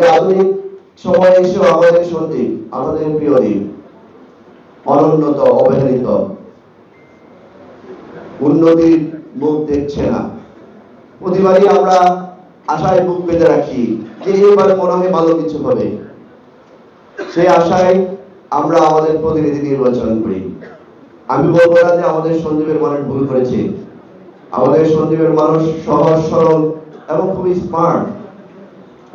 এই আধুনিক সময়ে এসেও আমাদের সন্দীপ, আমাদের প্রিয় দ্বীপ অনুন্নত, অবহেলিত, উন্নতির মুখ দেখছে না। প্রতিবারই আমরা আশায় বুক পেতে রাখি যে এবার মনে হয় ভালো কিছু হবে। সেই আশায় আমরা আমাদের প্রতিনিধি নির্বাচন করি। আমি বলবো না যে আমাদের সন্দীপের মানুষ ভুল করেছে। আমাদের সন্দীপের মানুষ সহজ সরল এবং খুবই স্মার্ট।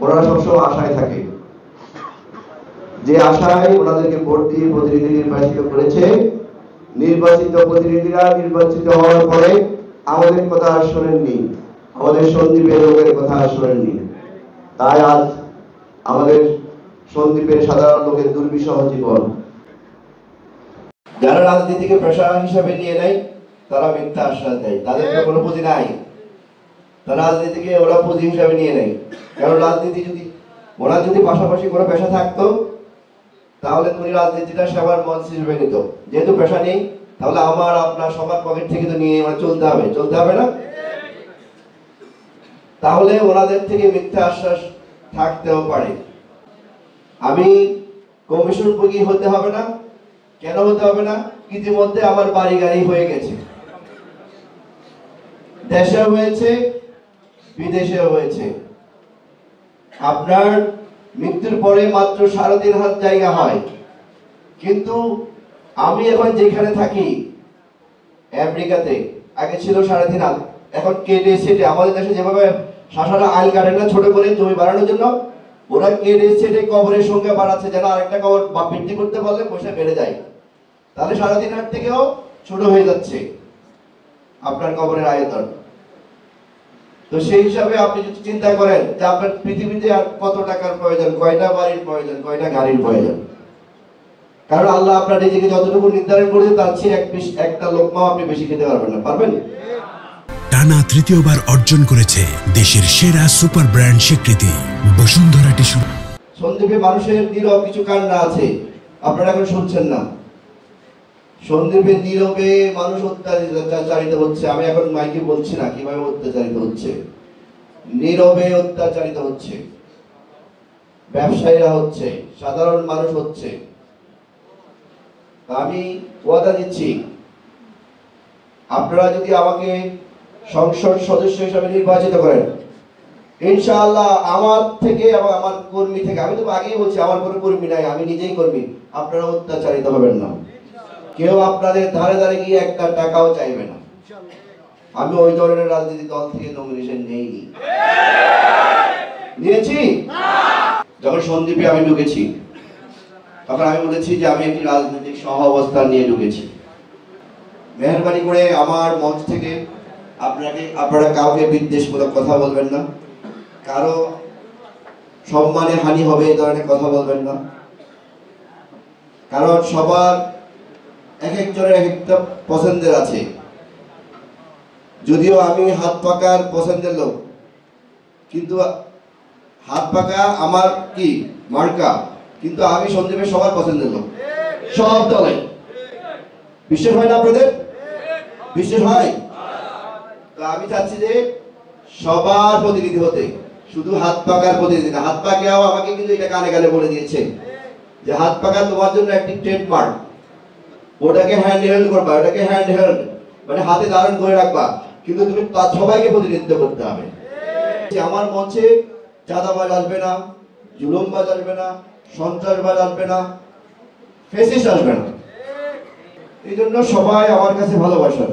ওনারা সবসময় আশায় থাকে, যে আশায় ওনাদেরকে ভোট দিয়ে প্রতিনিধি নির্বাচিত করেছে। নির্বাচিত প্রতিনিধিরা নির্বাচিত হওয়ার পরে আমাদের কথা আর শোনেননি, আমাদের সন্দীপের লোকের কথা আর শোনেননি। তাই আজ আমাদের সন্দীপের সাধারণ লোকের দুর্বিষহ জীবন। যারা রাজনীতিকে পেশা হিসাবে নিয়ে নেয় তারা মিথ্যা আশ্বাস দেয়, তাদের তো কোনো পুঁজি নাই। তারা রাজনীতিকে ওরা পুঁজি হিসাবে নিয়ে নেয়। কারণ রাজনীতি যদি ওরা যদি পাশাপাশি কোনো পেশা থাকতো তাহলে উনি রাজনীতিটা সেবার মঞ্চ হিসেবে নিত। যেহেতু পেশা নেই, তাহলে আমার আপনার সবার পকেট থেকে তো নিয়ে চলতে হবে না? তাহলে ওনাদের থেকে মিথ্যা আশ্বাস থাকতেও পারে। আমি কমিশন ভোগী হতে হবে না। কেন হতে হবে না? ইতিমধ্যে আমার বাড়ি গাড়ি হয়ে গেছে, দেশে হয়েছে, বিদেশে হয়েছে। আপনার মৃত্যুর পরে মাত্র 3,500 জায়গা হয়, কিন্তু আমি এখন যেখানে থাকি আমেরিকাতে আগে ছিল 3,500, এখন কেটে সেটে আমাদের দেশে যেভাবে শাসারা আইল কাটে না ছোট করে জমি বাড়ানোর জন্য, ওরা কেটে সেটে কবরের সংখ্যা বাড়াচ্ছে যেন আরেকটা কবর বৃদ্ধি করতে পারলে পয়সা বেড়ে যায়। তাহলে 3,500 থেকেও ছোট হয়ে যাচ্ছে আপনার কবরের আয়তন। তো সেই হিসাবে আপনি যদি চিন্তা করেন যে আপনার পৃথিবীতে আর কত টাকার প্রয়োজন, কয়টা বাড়ির প্রয়োজন, কয়টা গাড়ির প্রয়োজন। কারণ আল্লাহ আপনার নিজেকে যতটুকু নির্ধারণ করেছে তার চেয়ে একটা লোকমাও আপনি বেশি খেতে পারবেন না। পারবেন? টানা তৃতীয়বার অর্জন করেছে দেশের সেরা সুপার ব্র্যান্ড স্বীকৃতি বসুন্ধরা টিস্যু। সন্দীপে মানুষের নীরব কিছু কান্না আছে, আপনারা এখন শুনছেন না। সন্দীপে নীরবে মানুষ অত্যাচারিত হচ্ছে। আমি এখন মাইকে বলছি না কিভাবে অত্যাচারিত হচ্ছে, নীরবে অত্যাচারিত হচ্ছে। ব্যবসায়ীরা হচ্ছে, সাধারণ মানুষ হচ্ছে। আমি ওয়াদা দিচ্ছি, আপনারা যদি আমাকে সংসদ সদস্য হিসেবে নির্বাচিত করেন, ইনশাআল্লাহ আমার থেকে এবং আমার কর্মী থেকে, আমি তো আগেই বলছি আমার কোনো কর্মী নাই, আমি নিজেই কর্মী, আপনারা অত্যাচারিত হবেন না। কেউ আপনাদের ধারে ধারে গিয়ে একটা টাকাও চাইবে না। আমি ওই ধরনের রাজনৈতিক দল থেকে নমিনেশন নেইনি। নিয়েছি? যখন সন্দীপে আমি ঢুকেছি তখন আমি বলেছি যে আমি একটি রাজনৈতিক সহ অবস্থান নিয়ে ঢুকেছি। মেহরবানি করে আমার মঞ্চ থেকে আপনারা কাউকে বিদ্বেষমূলক কথা বলবেন না, কারো সম্মানে হানি হবে এই ধরনের কথা বলবেন না। কারণ সবার এক একজনের এক একটা পছন্দের আছে। যদিও আমি হাত পাকার পছন্দের লোক, কিন্তু হাত পাকা আমার কি মার্কা, কিন্তু আমি সন্দীপের সবার পছন্দের লোক, সব দলে। বিশ্বাস হয় না আপনাদের? বিশ্বাস হয়? তো আমি চাচ্ছি যে সবার প্রতিনিধি হতে, শুধু হাত পাকার প্রতিনিধি না। হাত পাকাও আমাকে কিন্তু এটা কানে কানে বলে দিয়েছে যে হাত পাকা তোমার জন্য একটি ট্রেডমার্ক, ওটাকে হ্যান্ড হেল্ড করবা, ওটাকে হ্যান্ড হেল্ড মানে হাতে ধারণ করে রাখবা, কিন্তু তুমি সবাইকে প্রতিনিধিত্ব করতে হবে। আমার মঞ্চে চাঁদাবাজ আসবে না, জুলুমবাজ আসবে না, সন্ত্রাসবাজ আসবে না, ফেসিস্ট আসবে না। এই জন্য সবাই আমার কাছে ভালোবাসার।